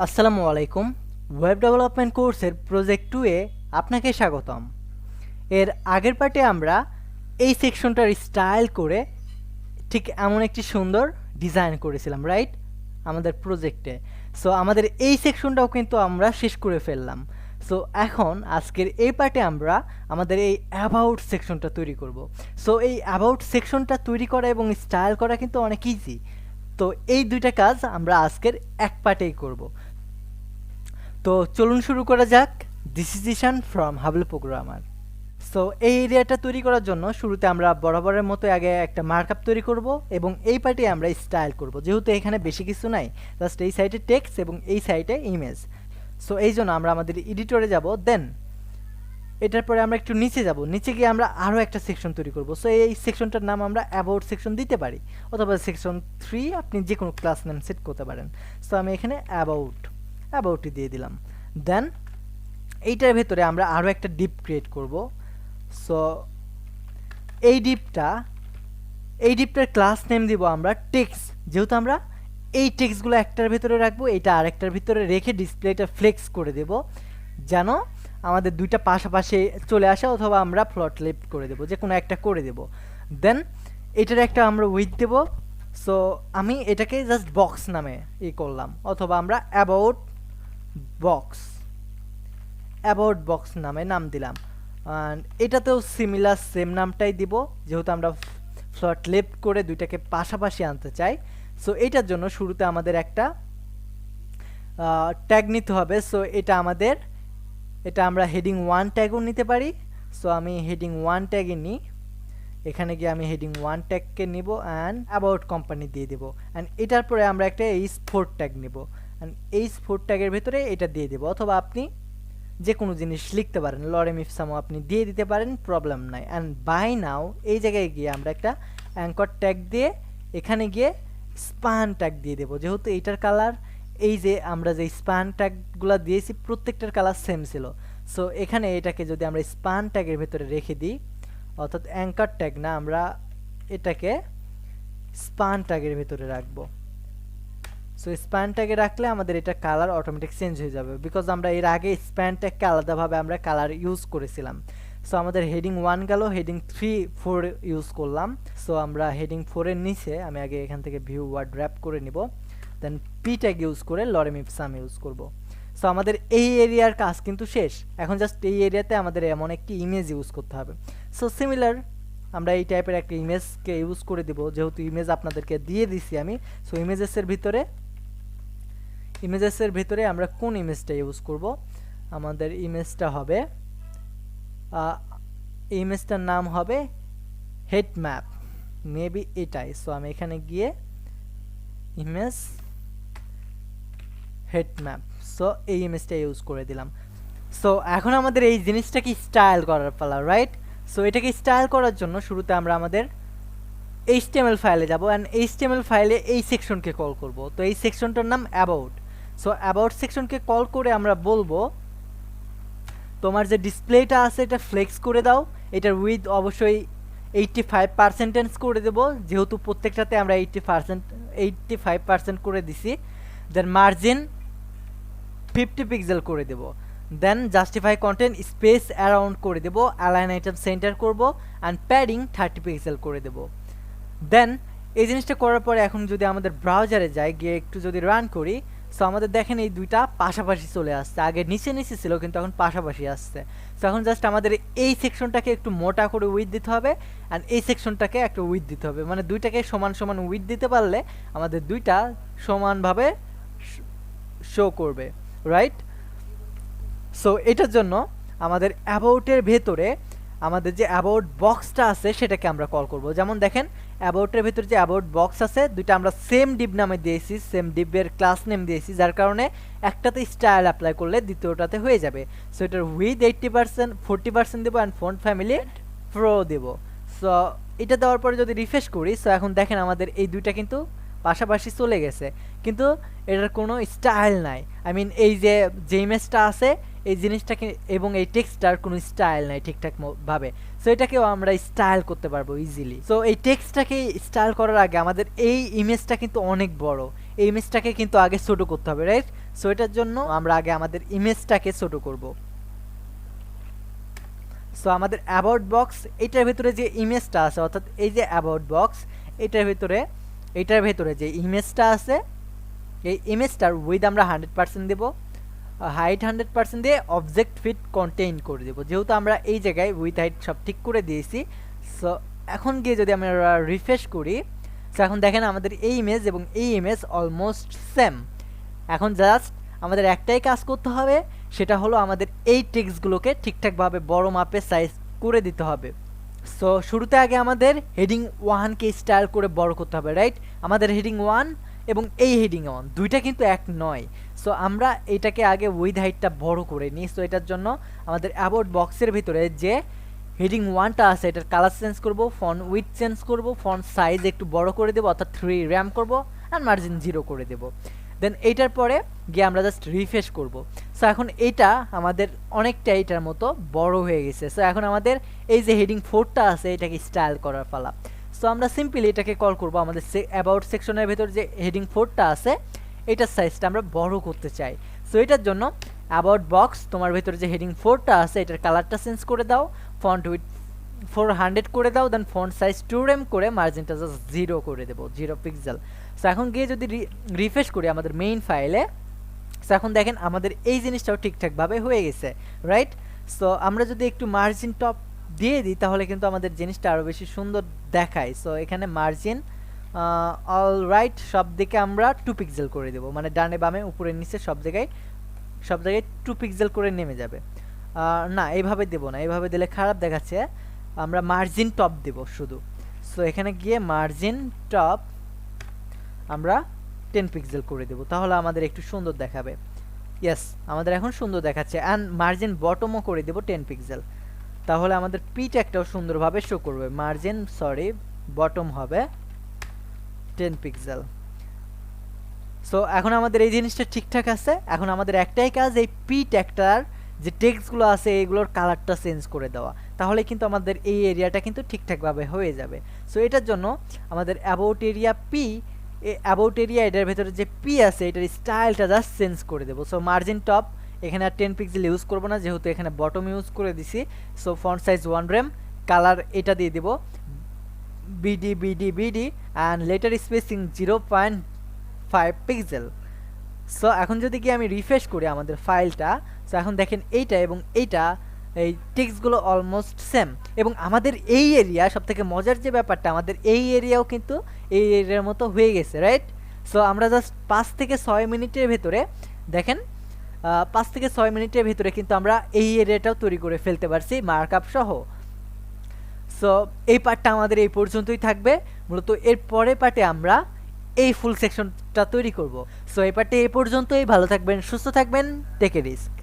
আসসালামু আলাইকুম। Web development কোর্সের প্রজেক্ট 2 এ আপনাকে স্বাগতম। এর আগের পার্টে আমরা এই সেকশনটার স্টাইল করে ঠিক এমন একটি সুন্দর ডিজাইন করেছিলাম, রাইট? আমাদের প্রজেক্টে। সো আমাদের এই সেকশনটাও কিন্তু আমরা শেষ করে ফেললাম। সো এখন আজকের এই পার্টে আমরা আমাদের এই অ্যাবাউট সেকশনটা তৈরি করব। সো এই অ্যাবাউট সেকশনটা তৈরি করা এবং স্টাইল করা কিন্তু অনেক ইজি। তো এই দুইটা কাজ আমরা আজকের এক পার্টেই করব। তো চলুন শুরু করা যাক। This is Ishan from Hablu programmer. So এই এরিয়াটা তৈরি করার জন্য শুরুতে আমরা বরাবরের মতো আগে একটা মার্কআপ তৈরি করব এবং এই পার্টে আমরা স্টাইল করব, যেহেতু এখানে বেশি কিছু নাই, জাস্ট এই সাইডে টেক্সট এবং এই সাইডে ইমেজ। সো এই জন্য আমরা আমাদের এডিটরে যাব, দেন এটার পরে আমরা একটু নিচে যাব, নিচে গিয়ে আমরা আরও একটা সেকশন তৈরি করব। সো এই সেকশনটার নাম আমরা অ্যাবাউট সেকশন দিতে পারি, অথবা সেকশন 3 আপনি যে কোনো ক্লাস নেম সেট করতে পারেন। সো আমি এখানে অ্যাবাউটই দিয়ে দিলাম। দেন এইটার ভেতরে আমরা আরও একটা ডিপ ক্রিয়েট করব। সো এই ডিপটার ক্লাস নেম দিব আমরা টেক্সট, যেহেতু আমরা এই টেক্সটগুলো একটার ভেতরে রাখবো, এটা আরেকটার ভিতরে রেখে ডিসপ্লেটা ফ্লেক্স করে দেব, যেন আমাদের দুইটা পাশাপাশি চলে আসে, অথবা আমরা ফ্লট লেফট করে দেব, যে কোনো একটা করে দেব। দেন এটার একটা আমরা উইথ দেব। সো আমি এটাকে জাস্ট বক্স নামে করলাম, অথবা আমরা অ্যাবাউট বক্স নামে নাম দিলাম। অ্যান্ড এটাতেও সিমিলার সেম নামটাই দিব, যেহেতু আমরা ফ্লট লেফট করে দুইটাকে পাশাপাশি আনতে চাই। সো এটার জন্য শুরুতে আমাদের একটা ট্যাগ নিতে হবে। সো এটা আমরা হেডিং 1 ট্যাগও নিতে পারি। সো আমি হেডিং 1 ট্যাগে নিই, এখানে গিয়ে আমি হেডিং 1 ট্যাগকে নিব অ্যান্ড অ্যাবাউট কোম্পানি দিয়ে দেবো। অ্যান্ড এটার পরে আমরা একটা H4 ট্যাগ নিব, অ্যান্ড H4 ট্যাগের ভেতরে এটা দিয়ে দেবো, অথবা আপনি যে কোনো জিনিস লিখতে পারেন, লরেম ইফসামও আপনি দিয়ে দিতে পারেন, প্রবলেম নাই। অ্যান্ড বাই নাও এই জায়গায় গিয়ে আমরা একটা অ্যাঙ্কর ট্যাগ দিয়ে এখানে গিয়ে স্পান ট্যাগ দিয়ে দেবো, যেহেতু এইটার কালার, এই যে আমরা যে স্পান ট্যাগগুলো দিয়েছি প্রত্যেকটার কালার সেম ছিল। সো এখানে এটাকে যদি আমরা স্পান ট্যাগের ভেতরে রেখে দিই, অর্থাৎ অ্যাঙ্কর ট্যাগ না, আমরা এটাকে স্পান ট্যাগের ভেতরে রাখবো। সো স্প্যান ট্যাগে রাখলে আমাদের এটা কালার অটোমেটিক চেঞ্জ হয়ে যাবে, বিকজ আমরা এর আগে স্প্যান ট্যাগকে আলাদাভাবে আমরা কালার ইউজ করেছিলাম। সো আমাদের হেডিং 1 গেল, হেডিং 3 4 ইউজ করলাম। সো আমরা হেডিং 4 এর নিচে আমি আগে এখান থেকে ভিউ ওয়ার্ড র্যাপ করে নিব, দেন পি ট্যাগ ইউজ করে লরেম ইপসাম ইউজ করব। সো আমাদের এই এরিয়ার কাজ কিন্তু শেষ। এখন জাস্ট এই এরিয়াতে আমাদের এমন একটি ইমেজ ইউজ করতে হবে। সো সিমিলার আমরা এই টাইপের একটা ইমেজকে ইউজ করে দিব, যেহেতু ইমেজ আপনাদেরকে দিয়ে দিছি আমি। সো ইমেজেসের ভিতরে আমরা কোন ইমেজটা ইউজ করব? আমাদের ইমেজটা হবে, ইমেজটার নাম হবে হেড ম্যাপ, মেবি এটাই। সো আমি এখানে গিয়ে ইমেজ হেড ম্যাপ, সো এই ইমেজটা ইউজ করে দিলাম। সো এখন আমাদের এই জিনিসটাকে স্টাইল করার পালা, রাইট? সো এটাকে স্টাইল করার জন্য শুরুতে আমরা আমাদের HTML ফাইলে যাব, অ্যান্ড HTML ফাইলে এই সেকশনকে কল করব। তো এই সেকশনটার নাম অ্যাবাউট। সো অ্যাবাউট সেকশনকে কল করে আমরা বলবো তোমার যে ডিসপ্লেটা আছে এটা ফ্লেক্স করে দাও, এটার উইথ অবশ্যই 85% করে দেব, যেহেতু প্রত্যেকটাতে আমরা 85% করে দিছি। দেন মার্জিন 50 পিক্সেল করে দেব, দেন জাস্টিফাই কন্টেন্ট স্পেস অ্যারাউন্ড করে দেব, অ্যালাইন আইটেম সেন্টার করব, অ্যান্ড প্যাডিং 30 পিক্সেল করে দেব। দেন এই জিনিসটা করার পরে এখন যদি আমাদের ব্রাউজারে যাই, গিয়ে একটু যদি রান করি, সো আমাদের দেখেন এই দুইটা পাশাপাশি চলে আসছে। আগে নিচে নিচে ছিল, কিন্তু এখন পাশাপাশি আসছে। সো এখন জাস্ট আমাদের এই সেকশনটাকে একটু মোটা করে উইথ দিতে হবে, অ্যান্ড এই সেকশনটাকে একটা উইথ দিতে হবে, মানে দুইটাকে সমান সমান উইথ দিতে পারলে আমাদের দুইটা সমানভাবে শো করবে, রাইট? সো এটার জন্য আমাদের অ্যাবাউটের ভেতরে আমাদের যে অ্যাবাউট বক্সটা আছে সেটাকে আমরা কল করব। যেমন দেখেন অ্যাবাউটের ভেতরে যে অ্যাবাউট বক্স আছে দুইটা আমরা সেম ডিপ নামে দিয়েছি, সেম ডিপের ক্লাস নেম দিয়েছি, যার কারণে একটাতে স্টাইল অ্যাপ্লাই করলে দ্বিতীয়টাতে হয়ে যাবে। সো এটার উইথ 80% 40% দেবো, অ্যান্ড ফন্ট ফ্যামিলি প্রো দেবো। সো এটা দেওয়ার পরে যদি রিফ্রেশ করি, সো এখন দেখেন আমাদের এই দুইটা কিন্তু পাশাপাশি চলে গেছে, কিন্তু এটার কোনো স্টাইল নাই। আই মিন এই যে ইমেজটা আছে এই জিনিসটাকে এবং এই টেক্সটটার কোনো স্টাইল নাই ঠিকঠাক ভাবে। সো এটাকেও আমরা স্টাইল করতে পারবো ইজিলি। সো এই টেক্সটটাকে স্টাইল করার আগে আমাদের এই ইমেজটা কিন্তু অনেক বড়, এই ইমেজটাকে কিন্তু আগে ছোট করতে হবে, রাইট? সো এটার জন্য আমরা আগে আমাদের ইমেজটাকে ছোট করব। সো আমাদের অ্যাবাউট বক্স এটার ভিতরে যে ইমেজটা আছে, অর্থাৎ এই যে অ্যাবাউট বক্স এটার ভিতরে যে ইমেজটা আছে, এই ইমেজটার উইথ আমরা 100% দেব, হাইট 100% দিয়ে অবজেক্ট ফিট কন্টেইন করে দেব, যেহেতু আমরা এই জায়গায় উইথ হাইট সব ঠিক করে দিয়েছি। সো এখন গিয়ে যদি আমরা রিফ্রেশ করি, সো এখন দেখেন আমাদের এই ইমেজ এবং এই ইমেজ অলমোস্ট সেম। এখন জাস্ট আমাদের একটাই কাজ করতে হবে, সেটা হলো আমাদের এই টেক্সটগুলোকে ঠিকঠাকভাবে বড় মাপে সাইজ করে দিতে হবে। সো শুরুতে আগে আমাদের হেডিং 1কে স্টাইল করে বড় করতে হবে, রাইট? আমাদের হেডিং 1 এবং এই হেডিং 1 দুইটা কিন্তু এক নয়। সো আমরা এটাকে আগে উইথ হাইটটা বড় করে নিই। সো এটার জন্য আমাদের অ্যাবাউট বক্সের ভিতরে যে হেডিং 1টা আছে এটার কালার চেঞ্জ করব, ফন্ট উইথ চেঞ্জ করব, ফন্ট সাইজ একটু বড় করে দেব, অর্থাৎ 3 র্যাম করব, আর মার্জিন 0 করে দেব। দেন এইটার পরে গিয়ে আমরা জাস্ট রিফ্রেশ করব। সো এখন এটা আমাদের অনেকটা এইটার মতো বড় হয়ে গেছে। সো এখন আমাদের এই যে হেডিং 4টা আছে এটাকে স্টাইল করার পালা। সো আমরা সিম্পলি এটাকে কল করব, আমাদের অ্যাবাউট সেকশনের ভিতর যে হেডিং 4টা আছে এটার সাইজটা আমরা বড় করতে চাই। সো এটার জন্য অ্যাবাউট বক্স তোমার ভিতরে যে হেডিং 4টা আছে এটার কালারটা চেঞ্জ করে দাও, ফন্ট উইথ 400 করে দাও, দেন ফন্ট সাইজ 2 র্যাম করে মার্জিনটা জাস্ট 0 করে দেবো, 0 পিক্সেল। সো এখন গিয়ে যদি রিফ্রেশ করি আমাদের মেইন ফাইলে, সো এখন দেখেন আমাদের এই জিনিসটাও ঠিকঠাকভাবে হয়ে গেছে, রাইট? সো আমরা যদি একটু মার্জিন টপ দিয়ে দিই তাহলে কিন্তু আমাদের জিনিসটা আরও বেশি সুন্দর দেখায়। সো এখানে মার্জিন অল রাইট সব দিকে আমরা 2 পিক্সেল করে দেবো, মানে ডানে বামে উপরে নিচে সব জায়গায় 2 পিক্সেল করে নেমে যাবে। না এইভাবে দেবো না, এইভাবে দিলে খারাপ দেখাচ্ছে, আমরা মার্জিন টপ দেব শুধু। সো এখানে গিয়ে মার্জিন টপ আমরা 10 পিক্সেল করে দেব, তাহলে আমাদের একটু সুন্দর দেখাবে। ইয়েস, আমাদের এখন সুন্দর দেখাচ্ছে। অ্যান্ড মার্জিন বটমও করে দেব 10 পিক্সেল, তাহলে আমাদের পি ট্যাগটাও সুন্দরভাবে শো করবে। মার্জিন বটম হবে 10 পিক্সেল। সো এখন আমাদের এই জিনিসটা ঠিকঠাক আছে। এখন আমাদের একটাই কাজ, এই পি ট্যাগটার যে টেক্সটগুলো আছে এইগুলোর কালারটা চেঞ্জ করে দেওয়া, তাহলে কিন্তু আমাদের এই এরিয়াটা কিন্তু ঠিকঠাকভাবে হয়ে যাবে। সো এটার জন্য আমাদের about area P, about area এটার ভেতরে যে পি আছে এটার স্টাইলটা জাস্ট চেঞ্জ করে দেবো। সো মার্জিন টপ এখানে আর 10 পিক্সেল ইউজ করবো না, যেহেতু এখানে বটম ইউজ করে দিছি। So font size 1 RAM, colour এটা দিয়ে দেবো BD and letter spacing 0.5 pixel. So এখন যদি কি আমি রিফ্রেশ করি আমাদের ফাইলটা, সো এখন দেখেন এইটা এবং এইটা এই টেক্সটগুলো অলমোস্ট সেম, এবং আমাদের এই এরিয়া সবথেকে মজার যে ব্যাপারটা, আমাদের এই এরিয়াও কিন্তু এই এরিয়ার মতো হয়ে গেছে, রাইট? সো আমরা জাস্ট 5 থেকে 6 মিনিটের ভেতরে দেখেন 5 থেকে 6 মিনিটের ভেতরে কিন্তু আমরা এই এরিয়াটাও তৈরি করে ফেলতে পারছি মার্কআপ সহ। সো এই পার্টটা আমাদের এই পর্যন্তই থাকবে। মূলত এর পরের পার্টে আমরা এই ফুল সেকশনটা তৈরি করব। সো এই পার্টে এই পর্যন্তই। ভালো থাকবেন, সুস্থ থাকবেন, টেক এ রিস্ক।